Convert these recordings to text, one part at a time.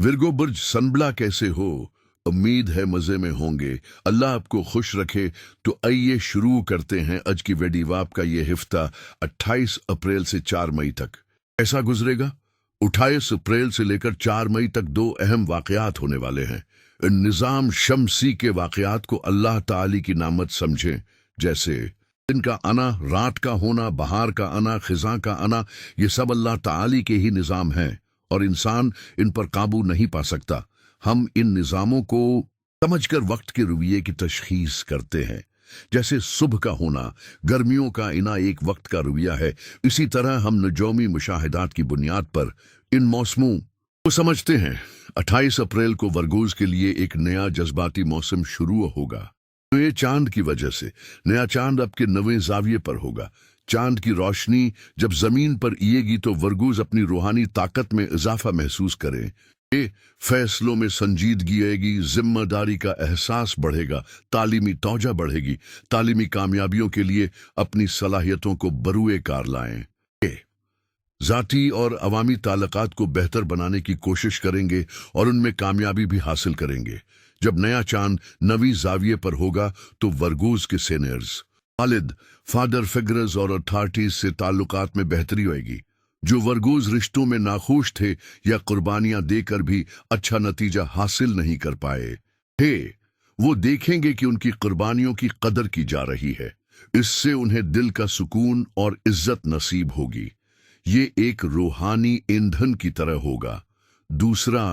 Virgo बुर्ज सनबला कैसे हो? उम्मीद है मजे में होंगे। अल्लाह आपको खुश रखे। तो आइए शुरू करते हैं आज की वेडीवाप का ये हिफ्ता 28 अप्रैल से 4 मई तक। ऐसा गुजरेगा। 28 अप्रैल से लेकर 4 मई तक दो अहम वाकयात होने वाले हैं। इन निज़ाम शमसी के वाकयात को अल्लाह ताली की नामत समझें, जैसे दिन का आना, रात का होना, बहार का आना, खिज़ां का आना। ये सब अल्लाह ताली के ही निज़ाम हैं और इंसान इन पर काबू नहीं पा सकता। हम इन निज़ामों को समझकर वक्त के रवैये की तशखीस करते हैं। जैसे सुबह का होना, गर्मियों का आना एक वक्त का रवैया है, इसी तरह हम नजूमी मुशाहिदात की बुनियाद पर इन मौसमों को समझते हैं। 28 अप्रैल को वर्गोज के लिए एक नया जज्बाती मौसम शुरू होगा। तो ये चांद की वजह से नया चांद आपके नवे जाविये पर होगा। चांद की रोशनी जब जमीन पर आएगी तो वर्गोज अपनी रूहानी ताकत में इजाफा महसूस करें। ये फैसलों में संजीदगी आएगी, जिम्मेदारी का एहसास बढ़ेगा, तालीमी तौजा बढ़ेगी। तालीमी कामयाबियों के लिए अपनी सलाहियतों को बरूए कार लाएं। ज़ाती और अवामी ताल्लुकात को बेहतर बनाने की कोशिश करेंगे और उनमें कामयाबी भी हासिल करेंगे। जब नया चांद नवी जाविये पर होगा तो वर्गोज के सीनियर्स, वालिद, फादर फिगर्स और अथॉरिटीज से ताल्लुकात में बेहतरी होगी। जो वर्गोज रिश्तों में नाखुश थे या कुर्बानियां देकर भी अच्छा नतीजा हासिल नहीं कर पाए थे, वो देखेंगे कि उनकी कुर्बानियों की कदर की जा रही है। इससे उन्हें दिल का सुकून और इज्जत नसीब होगी। ये एक रूहानी ईंधन की तरह होगा। दूसरा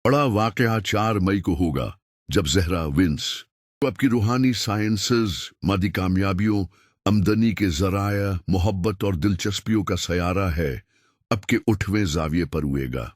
बड़ा वाकया 4 मई को होगा, जब ज़हरा विंस, तो आपकी रूहानी साइंसेस, मादी कामयाबियों, आमदनी के जराया, मोहब्बत और दिलचस्पियों का सयारा है, आपके उठवें जाविये पर हुएगा।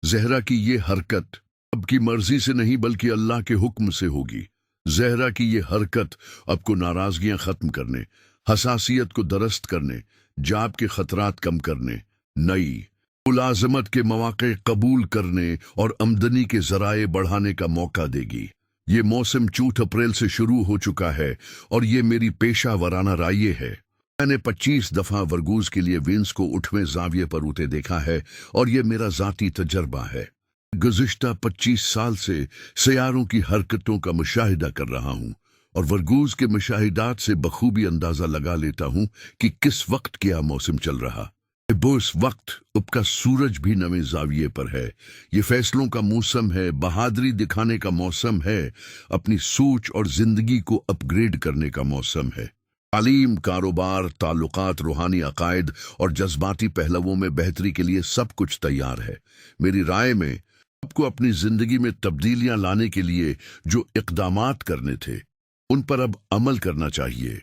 ज़हरा की ये हरकत आपकी मर्जी से नहीं बल्कि अल्लाह के हुक्म से होगी। ज़हरा की ये हरकत आपको नाराजगियां खत्म करने, हसासियत को दरस्त करने, जाब के खतरात कम करने, नई मुलाजमत के मौके कबूल करने और आमदनी के जराए बढ़ाने का मौका देगी। ये मौसम 4 अप्रैल से शुरू हो चुका है और ये मेरी पेशा वराना राय है। मैंने 25 दफा वर्गोज के लिए वेंस को उठवें जाविये पर उठे देखा है और ये मेरा जाती तजर्बा है। गुज़िश्ता 25 साल से सयारों की हरकतों का मुशाहिदा कर रहा हूँ और वर्गोज के मुशाहिदात से बखूबी अंदाजा लगा लेता हूँ कि किस वक्त क्या मौसम चल रहा। इस वक्त आपका सूरज भी नवे जाविये पर है। ये फैसलों का मौसम है, बहादुरी दिखाने का मौसम है, अपनी सोच और जिंदगी को अपग्रेड करने का मौसम है। तालीम, कारोबार, ताल्लुकात, रूहानी अकायद और जज्बाती पहलुओं में बेहतरी के लिए सब कुछ तैयार है। मेरी राय में आपको अपनी जिंदगी में तब्दीलियां लाने के लिए जो इक़दामात करने थे उन पर अब अमल करना चाहिए।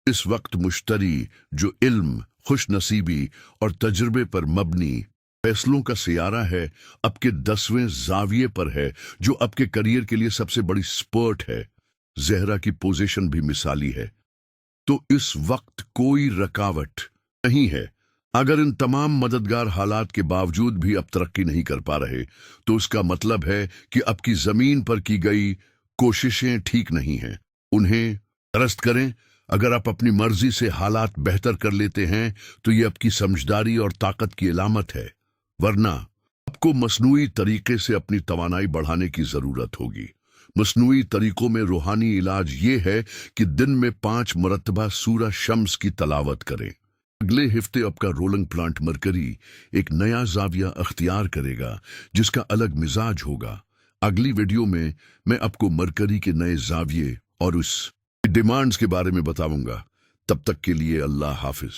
इस वक्त मुश्तरी जो इल्म, खुश नसीबी और तजुर्बे पर मबनी फैसलों का सियारा है, आपके 10वें जाविये पर है, जो आपके करियर के लिए सबसे बड़ी स्पर्ट है। ज़हरा की पोजीशन भी मिसाली है, तो इस वक्त कोई रुकावट नहीं है। अगर इन तमाम मददगार हालात के बावजूद भी आप तरक्की नहीं कर पा रहे, तो उसका मतलब है कि आपकी जमीन पर की गई कोशिशें ठीक नहीं हैं। उन्हें दुरुस्त करें। अगर आप अपनी मर्जी से हालात बेहतर कर लेते हैं तो ये आपकी समझदारी और ताकत की अलामत है, वरना आपको मसनूई तरीके से अपनी तवानाई बढ़ाने की जरूरत होगी। मसनूई तरीकों में रूहानी इलाज ये है कि दिन में 5 मरतबा सूरह शम्स की तलावत करें। अगले हफ्ते आपका रोलिंग प्लांट मरकरी एक नया जाविया अख्तियार करेगा जिसका अलग मिजाज होगा। अगली वीडियो में मैं आपको मरकरी के नए जाविये और उस डिमांड्स के बारे में बताऊंगा। तब तक के लिए अल्लाह हाफिज।